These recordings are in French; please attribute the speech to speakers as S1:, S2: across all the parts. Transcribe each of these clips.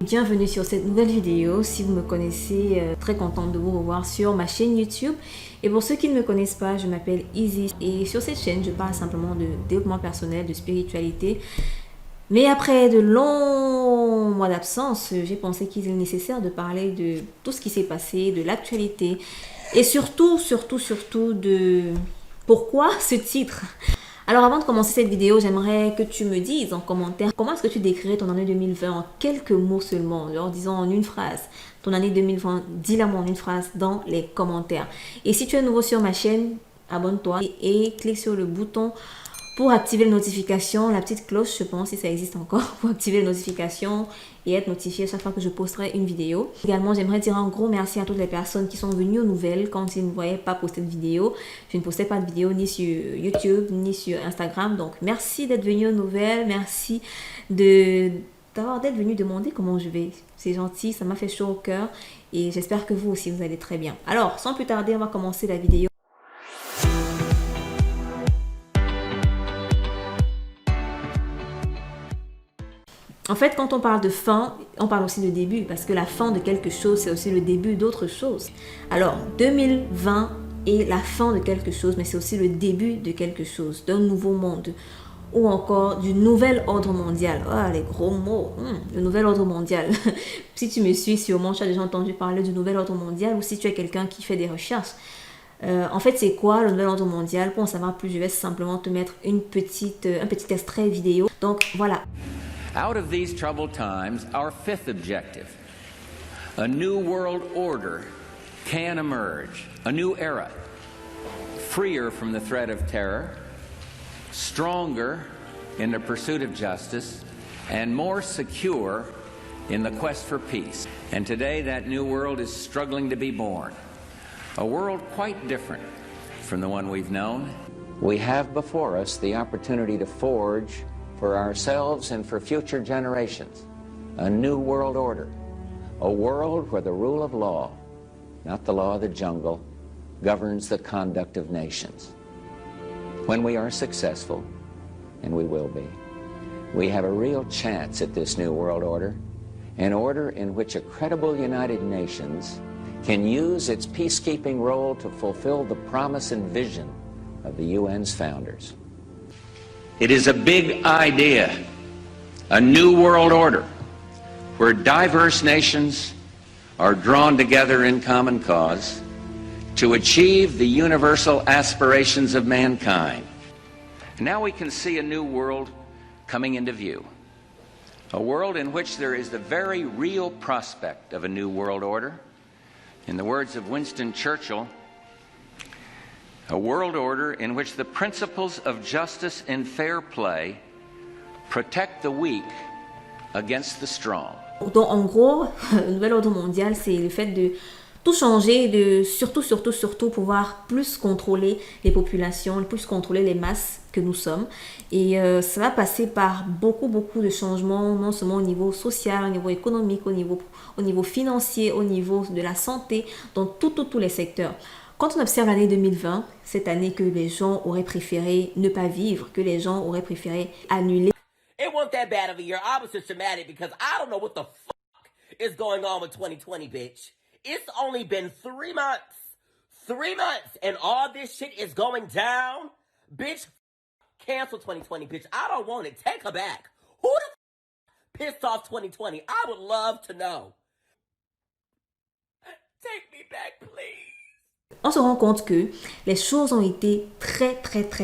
S1: Bienvenue sur cette nouvelle vidéo. Si vous me connaissez, très contente de vous revoir sur ma chaîne YouTube. Et pour ceux qui ne me connaissent pas, je m'appelle Isis et sur cette chaîne, je parle simplement de développement personnel, de spiritualité. Mais après de longs mois d'absence, j'ai pensé qu'il est nécessaire de parler de tout ce qui s'est passé, de l'actualité et surtout de pourquoi ce titre. Alors avant de commencer cette vidéo, j'aimerais que tu me dises en commentaire comment est-ce que tu décrirais ton année 2020 en quelques mots seulement, genre disons en une phrase. Ton année 2020, dis-la moi en une phrase dans les commentaires. Et si tu es nouveau sur ma chaîne, abonne-toi et clique sur le bouton pour activer les notifications, la petite cloche, je pense, si ça existe encore, pour activer les notifications et être notifié chaque fois que je posterai une vidéo. Également, j'aimerais dire un gros merci à toutes les personnes qui sont venues aux nouvelles quand ils ne voyaient pas poster de vidéo. Je ne postais pas de vidéo ni sur YouTube, ni sur Instagram. Donc, merci d'être venus aux nouvelles. Merci d'être venu demander comment je vais. C'est gentil, ça m'a fait chaud au cœur. Et j'espère que vous aussi, vous allez très bien. Alors, sans plus tarder, on va commencer la vidéo. En fait, quand on parle de fin, on parle aussi de début, parce que la fin de quelque chose, c'est aussi le début d'autre chose. Alors, 2020 est la fin de quelque chose, mais c'est aussi le début de quelque chose, d'un nouveau monde, ou encore du nouvel ordre mondial. Ah, les gros mots, le nouvel ordre mondial. Si tu me suis, sûrement, tu as déjà entendu parler du nouvel ordre mondial, ou si tu es quelqu'un qui fait des recherches. En fait, c'est quoi le nouvel ordre mondial? Pour en savoir plus, je vais simplement te mettre un petit extrait vidéo. Donc, voilà.
S2: Out of these troubled times, our fifth objective, a new world order can emerge, a new era, freer from the threat of terror, stronger in the pursuit of justice, and more secure in the quest for peace. And today that new world is struggling to be born, a world quite different from the one we've known. We have before us the opportunity to forge for ourselves and for future generations, a new world order, a world where the rule of law, not the law of the jungle, governs the conduct of nations. When we are successful, and we will be, we have a real chance at this new world order, an order in which a credible United Nations can use its peacekeeping role to fulfill the promise and vision of the UN's founders. It is a big idea, a new world order, where diverse nations are drawn together in common cause to achieve the universal aspirations of mankind. Now we can see a new world coming into view, a world in which there is the very real prospect of a new world order. In the words of Winston Churchill, a world order in which the principles of justice and fair play protect the weak against the strong.
S1: Donc en gros, le nouvel ordre mondial, c'est le fait de tout changer, de surtout pouvoir plus contrôler les populations, plus contrôler les masses que nous sommes. Et ça va passer par beaucoup de changements, non seulement au niveau social, au niveau économique, au niveau financier, au niveau de la santé, dans tous les secteurs. Quand on observe l'année 2020, cette année que les gens auraient préféré ne pas vivre, que les gens auraient préféré annuler.
S3: It wasn't that bad of a year. I was just dramatic because I don't know what the fuck is going on with 2020, bitch. It's only been 3 months. 3 months and all this shit is going down. Bitch, cancel 2020, bitch. I don't want it. Take her back. Who the pissed off 2020? I would love to know. Take me back, please.
S1: On se rend compte que les choses ont été très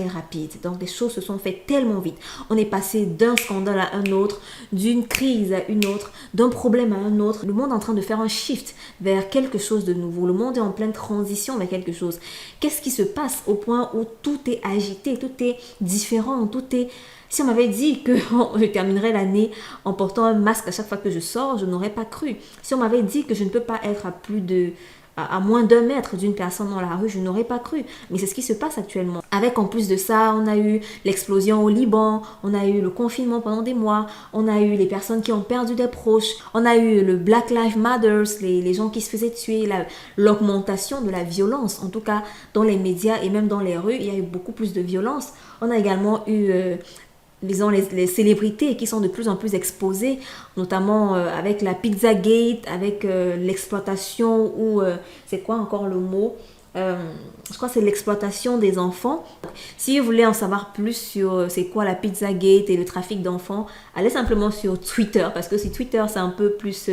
S1: rapides. Donc, les choses se sont faites tellement vite. On est passé d'un scandale à un autre, d'une crise à une autre, d'un problème à un autre. Le monde est en train de faire un shift vers quelque chose de nouveau. Le monde est en pleine transition vers quelque chose. Qu'est-ce qui se passe au point où tout est agité, tout est différent, tout est... Si on m'avait dit que je terminerais l'année en portant un masque à chaque fois que je sors, je n'aurais pas cru. Si on m'avait dit que je ne peux pas être à moins d'1 mètre d'une personne dans la rue, je n'aurais pas cru. Mais c'est ce qui se passe actuellement. Avec en plus de ça, on a eu l'explosion au Liban, on a eu le confinement pendant des mois, on a eu les personnes qui ont perdu des proches, on a eu le Black Lives Matter, les gens qui se faisaient tuer, l'augmentation de la violence, en tout cas dans les médias et même dans les rues, il y a eu beaucoup plus de violence. On a également eu disons, les célébrités qui sont de plus en plus exposées, notamment avec la Pizzagate, avec l'exploitation ou c'est quoi encore le mot? Je crois que c'est l'exploitation des enfants. Si vous voulez en savoir plus sur c'est quoi la Pizzagate et le trafic d'enfants, allez simplement sur Twitter, parce que si Twitter c'est un peu plus,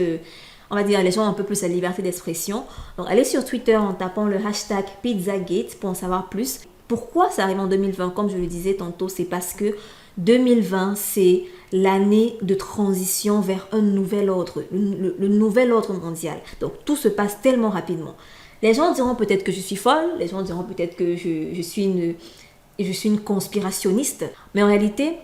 S1: on va dire, les gens ont un peu plus la liberté d'expression. Donc allez sur Twitter en tapant le hashtag Pizzagate pour en savoir plus. Pourquoi ça arrive en 2020? Comme je le disais tantôt, c'est parce que 2020, c'est l'année de transition vers un nouvel ordre, le nouvel ordre mondial. Donc tout se passe tellement rapidement. Les gens diront peut-être que je suis folle, les gens diront peut-être que je suis une conspirationniste, mais en réalité,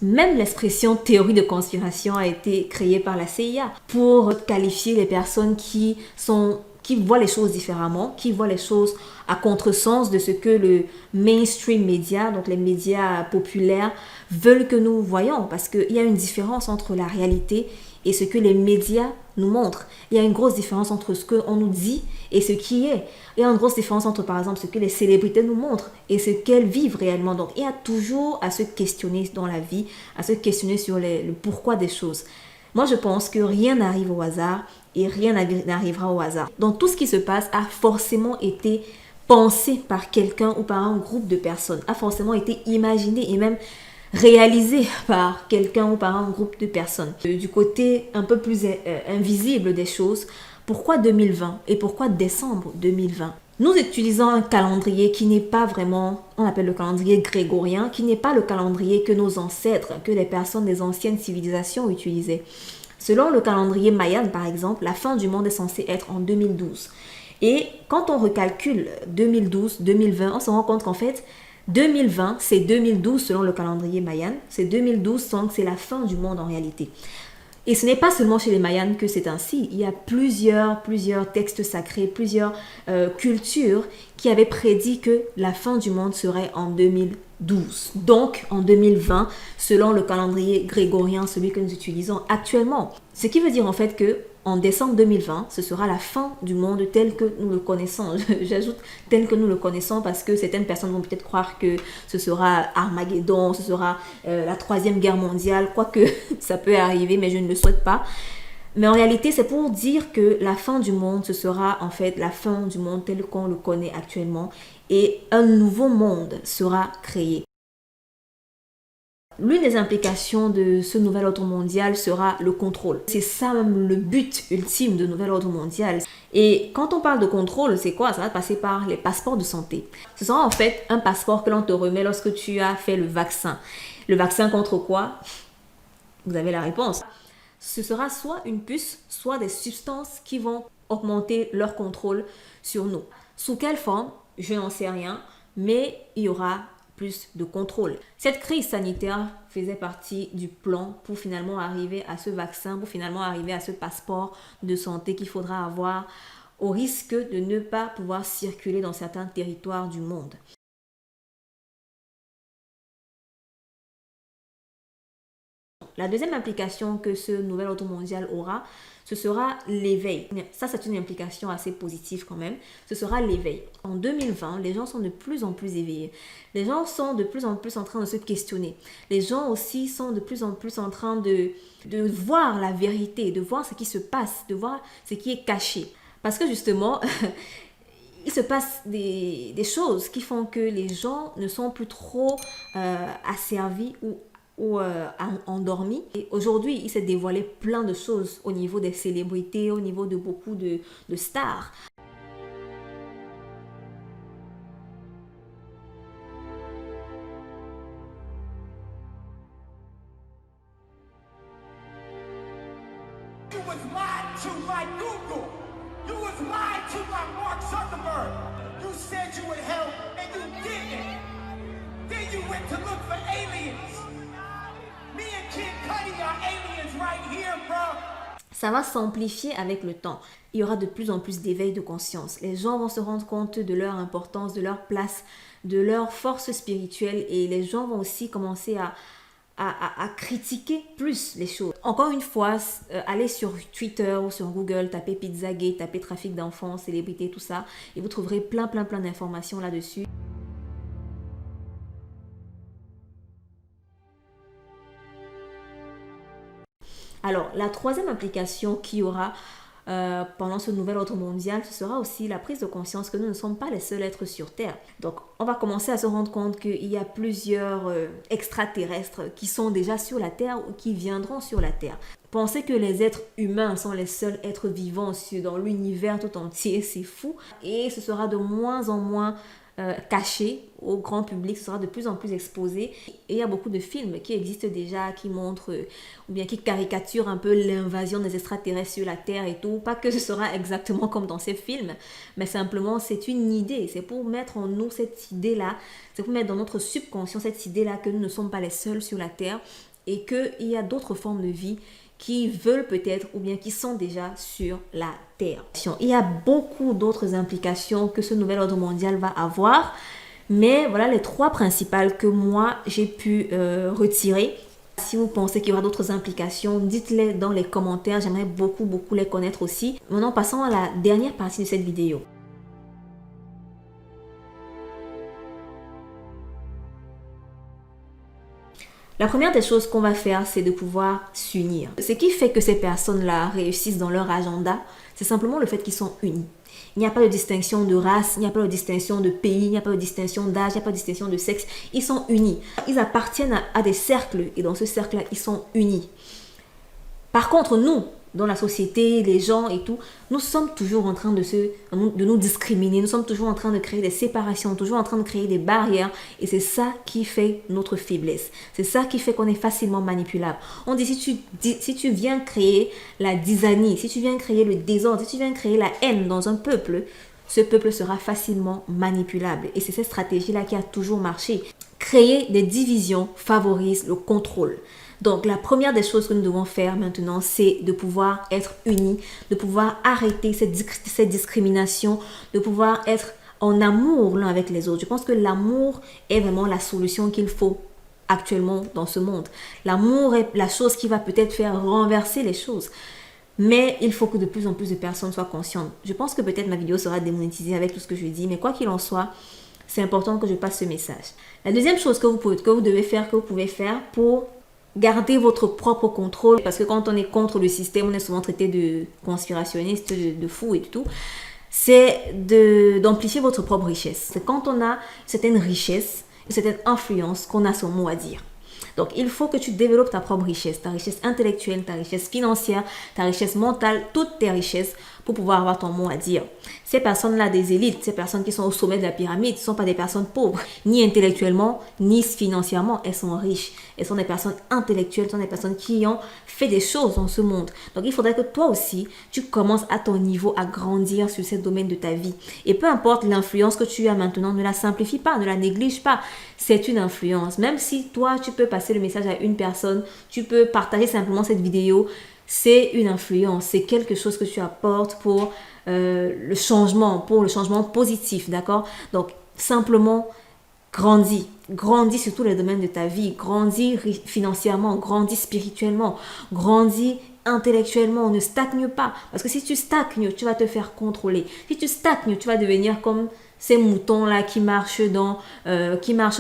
S1: même l'expression théorie de conspiration a été créée par la CIA pour qualifier les personnes qui voient les choses différemment, qui voient les choses à contresens de ce que le mainstream média, donc les médias populaires, veulent que nous voyons, parce qu'il y a une différence entre la réalité et ce que les médias nous montrent. Il y a une grosse différence entre ce qu'on nous dit et ce qui est. Il y a une grosse différence entre, par exemple, ce que les célébrités nous montrent et ce qu'elles vivent réellement. Donc, il y a toujours à se questionner dans la vie, à se questionner sur le pourquoi des choses. Moi, je pense que rien n'arrive au hasard et rien n'arrivera au hasard. Donc, tout ce qui se passe a forcément été pensé par quelqu'un ou par un groupe de personnes, a forcément été imaginé et même réalisé par quelqu'un ou par un groupe de personnes. Du côté un peu plus invisible des choses, pourquoi 2020 et pourquoi décembre 2020? Nous utilisons un calendrier qui n'est pas vraiment, on appelle le calendrier grégorien, qui n'est pas le calendrier que nos ancêtres, que les personnes des anciennes civilisations utilisaient. Selon le calendrier mayan, par exemple, la fin du monde est censée être en 2012. Et quand on recalcule 2012, 2020, on se rend compte qu'en fait, 2020, c'est 2012 selon le calendrier mayan. C'est 2012, donc c'est la fin du monde en réalité. Et ce n'est pas seulement chez les Mayans que c'est ainsi. Il y a plusieurs textes sacrés, plusieurs cultures qui avaient prédit que la fin du monde serait en 2012. Donc en 2020, selon le calendrier grégorien, celui que nous utilisons actuellement. Ce qui veut dire en fait que en décembre 2020, ce sera la fin du monde tel que nous le connaissons. J'ajoute tel que nous le connaissons parce que certaines personnes vont peut-être croire que ce sera Armageddon, ce sera la troisième guerre mondiale, quoique ça peut arriver, mais je ne le souhaite pas. Mais en réalité, c'est pour dire que la fin du monde, ce sera en fait la fin du monde tel qu'on le connaît actuellement et un nouveau monde sera créé. L'une des implications de ce nouvel ordre mondial sera le contrôle. C'est ça même le but ultime de nouvel ordre mondial. Et quand on parle de contrôle, c'est quoi? Ça va passer par les passeports de santé. Ce sera en fait un passeport que l'on te remet lorsque tu as fait le vaccin. Le vaccin contre quoi? Vous avez la réponse. Ce sera soit une puce, soit des substances qui vont augmenter leur contrôle sur nous. Sous quelle forme? Je n'en sais rien, mais il y aura plus de contrôle. Cette crise sanitaire faisait partie du plan pour finalement arriver à ce vaccin, pour finalement arriver à ce passeport de santé qu'il faudra avoir au risque de ne pas pouvoir circuler dans certains territoires du monde. La deuxième implication que ce nouvel ordre mondial aura, ce sera l'éveil. Ça, c'est une implication assez positive quand même. Ce sera l'éveil. En 2020, les gens sont de plus en plus éveillés. Les gens sont de plus en plus en train de se questionner. Les gens aussi sont de plus en plus en train de voir la vérité, de voir ce qui se passe, de voir ce qui est caché. Parce que justement, il se passe des choses qui font que les gens ne sont plus trop asservis ou endormi. Et aujourd'hui, il s'est dévoilé plein de choses au niveau des célébrités, au niveau de beaucoup de stars.
S4: You was lied to by Google. You was lied to by Mark Zuckerberg. You said you would help and you didn't. Then you went to look for aliens. Me and Kid Cudi are aliens right here, bro.
S1: Ça va s'amplifier avec le temps. Il y aura de plus en plus d'éveil de conscience. Les gens vont se rendre compte de leur importance, de leur place, de leur force spirituelle et les gens vont aussi commencer à critiquer plus les choses. Encore une fois, allez sur Twitter ou sur Google, tapez Pizzagate, tapez trafic d'enfants, célébrités, tout ça et vous trouverez plein d'informations là-dessus. Alors, la troisième implication qu'il y aura pendant ce nouvel ordre mondial, ce sera aussi la prise de conscience que nous ne sommes pas les seuls êtres sur Terre. Donc, on va commencer à se rendre compte qu'il y a plusieurs extraterrestres qui sont déjà sur la Terre ou qui viendront sur la Terre. Penser que les êtres humains sont les seuls êtres vivants dans l'univers tout entier, c'est fou. Et ce sera de moins en moins caché au grand public, ce sera de plus en plus exposé. Et il y a beaucoup de films qui existent déjà, qui montrent ou bien qui caricaturent un peu l'invasion des extraterrestres sur la Terre et tout. Pas que ce sera exactement comme dans ces films, mais simplement c'est une idée. C'est pour mettre en nous cette idée-là, c'est pour mettre dans notre subconscient cette idée-là que nous ne sommes pas les seuls sur la Terre et qu'il y a d'autres formes de vie qui veulent peut-être ou bien qui sont déjà sur la Terre. Il y a beaucoup d'autres implications que ce nouvel ordre mondial va avoir, mais voilà les trois principales que moi j'ai pu retirer. Si vous pensez qu'il y aura d'autres implications, dites-les dans les commentaires, j'aimerais beaucoup les connaître aussi. Maintenant, passons à la dernière partie de cette vidéo. La première des choses qu'on va faire, c'est de pouvoir s'unir. Ce qui fait que ces personnes-là réussissent dans leur agenda, c'est simplement le fait qu'ils sont unis. Il n'y a pas de distinction de race, il n'y a pas de distinction de pays, il n'y a pas de distinction d'âge, il n'y a pas de distinction de sexe. Ils sont unis. Ils appartiennent à des cercles et dans ce cercle-là, ils sont unis. Par contre, nous, dans la société, les gens et tout, nous sommes toujours en train de nous discriminer, nous sommes toujours en train de créer des séparations, toujours en train de créer des barrières et c'est ça qui fait notre faiblesse. C'est ça qui fait qu'on est facilement manipulable. On dit si tu viens créer la zizanie, si tu viens créer le désordre, si tu viens créer la haine dans un peuple, ce peuple sera facilement manipulable et c'est cette stratégie-là qui a toujours marché. Créer des divisions favorise le contrôle. Donc, la première des choses que nous devons faire maintenant, c'est de pouvoir être unis, de pouvoir arrêter cette discrimination, de pouvoir être en amour l'un avec les autres. Je pense que l'amour est vraiment la solution qu'il faut actuellement dans ce monde. L'amour est la chose qui va peut-être faire renverser les choses. Mais il faut que de plus en plus de personnes soient conscientes. Je pense que peut-être ma vidéo sera démonétisée avec tout ce que je dis, mais quoi qu'il en soit, c'est important que je passe ce message. La deuxième chose que vous pouvez faire pour garder votre propre contrôle, parce que quand on est contre le système, on est souvent traité de conspirationniste, de fou et tout, c'est d'amplifier votre propre richesse. C'est quand on a certaines richesses, certaine influence qu'on a son mot à dire. Donc, il faut que tu développes ta propre richesse, ta richesse intellectuelle, ta richesse financière, ta richesse mentale, toutes tes richesses pour pouvoir avoir ton mot à dire. Ces personnes-là, des élites, ces personnes qui sont au sommet de la pyramide, ne sont pas des personnes pauvres, ni intellectuellement, ni financièrement. Elles sont riches. Elles sont des personnes intellectuelles, elles sont des personnes qui ont fait des choses dans ce monde. Donc, il faudrait que toi aussi, tu commences à ton niveau à grandir sur ces domaines de ta vie. Et peu importe l'influence que tu as maintenant, ne la simplifie pas, ne la néglige pas. C'est une influence. Même si toi, tu peux passer le message à une personne, tu peux partager simplement cette vidéo, c'est une influence. C'est quelque chose que tu apportes pour le changement positif, d'accord? Donc, simplement, grandis sur tous les domaines de ta vie, grandis financièrement, grandis spirituellement, grandis intellectuellement, ne stagne pas. Parce que si tu stagnes, tu vas te faire contrôler. Si tu stagnes, tu vas devenir comme ces moutons-là qui marchent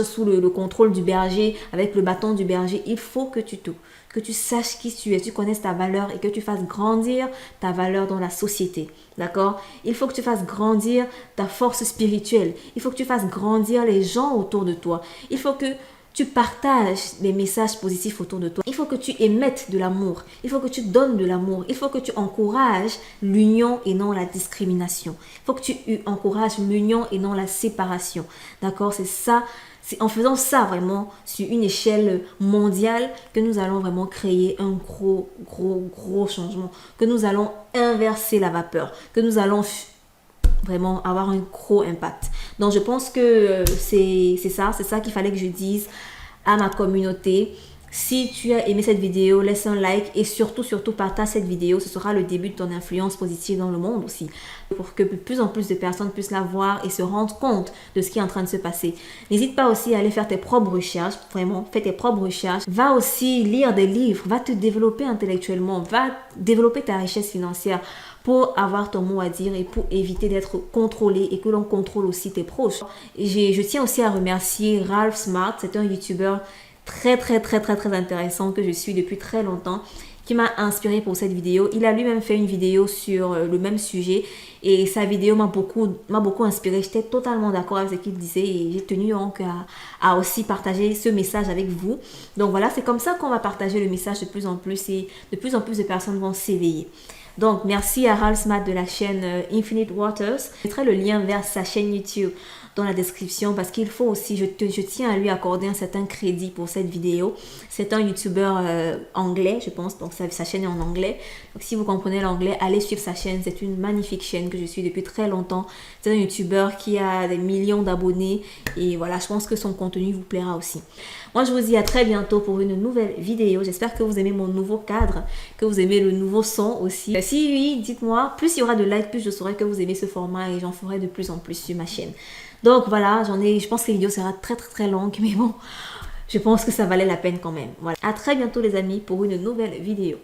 S1: sous le contrôle du berger, avec le bâton du berger. Il faut que tu saches qui tu es, tu connaisses ta valeur et que tu fasses grandir ta valeur dans la société. D'accord? Il faut que tu fasses grandir ta force spirituelle. Il faut que tu fasses grandir les gens autour de toi. Il faut que tu partages des messages positifs autour de toi. Il faut que tu émettes de l'amour. Il faut que tu donnes de l'amour. Il faut que tu encourages l'union et non la discrimination. Il faut que tu encourages l'union et non la séparation. D'accord? C'est ça. C'est en faisant ça vraiment sur une échelle mondiale que nous allons vraiment créer un gros changement. Que nous allons inverser la vapeur. Que nous allons vraiment avoir un gros impact. Donc, je pense que c'est ça qu'il fallait que je dise à ma communauté. Si tu as aimé cette vidéo, laisse un like et surtout partage cette vidéo. Ce sera le début de ton influence positive dans le monde aussi. Pour que de plus en plus de personnes puissent la voir et se rendre compte de ce qui est en train de se passer. N'hésite pas aussi à aller faire tes propres recherches. Vraiment, fais tes propres recherches. Va aussi lire des livres. Va te développer intellectuellement. Va développer ta richesse financière pour avoir ton mot à dire et pour éviter d'être contrôlé et que l'on contrôle aussi tes proches. Je tiens aussi à remercier Ralph Smart. C'est un YouTuber très intéressant que je suis depuis très longtemps, qui m'a inspiré pour cette vidéo. Il a lui-même fait une vidéo sur le même sujet et sa vidéo m'a beaucoup inspiré. J'étais totalement d'accord avec ce qu'il disait et j'ai tenu donc à aussi partager ce message avec vous. Donc voilà, c'est comme ça qu'on va partager le message de plus en plus et de plus en plus de personnes vont s'éveiller. Donc merci à Ralph Matt de la chaîne Infinite Waters. Je mettrai le lien vers sa chaîne YouTube dans la description parce qu'il faut aussi, je tiens à lui accorder un certain crédit pour cette vidéo. C'est un YouTuber anglais, je pense, donc sa chaîne est en anglais. Donc si vous comprenez l'anglais, allez suivre sa chaîne. C'est une magnifique chaîne que je suis depuis très longtemps. C'est un YouTuber qui a des millions d'abonnés et voilà, je pense que son contenu vous plaira aussi. Moi, je vous dis à très bientôt pour une nouvelle vidéo. J'espère que vous aimez mon nouveau cadre, que vous aimez le nouveau son aussi. Si oui, dites-moi, plus il y aura de likes, plus je saurai que vous aimez ce format et j'en ferai de plus en plus sur ma chaîne. Donc voilà, je pense que la vidéo sera très longue, mais bon, je pense que ça valait la peine quand même. Voilà. À très bientôt les amis pour une nouvelle vidéo.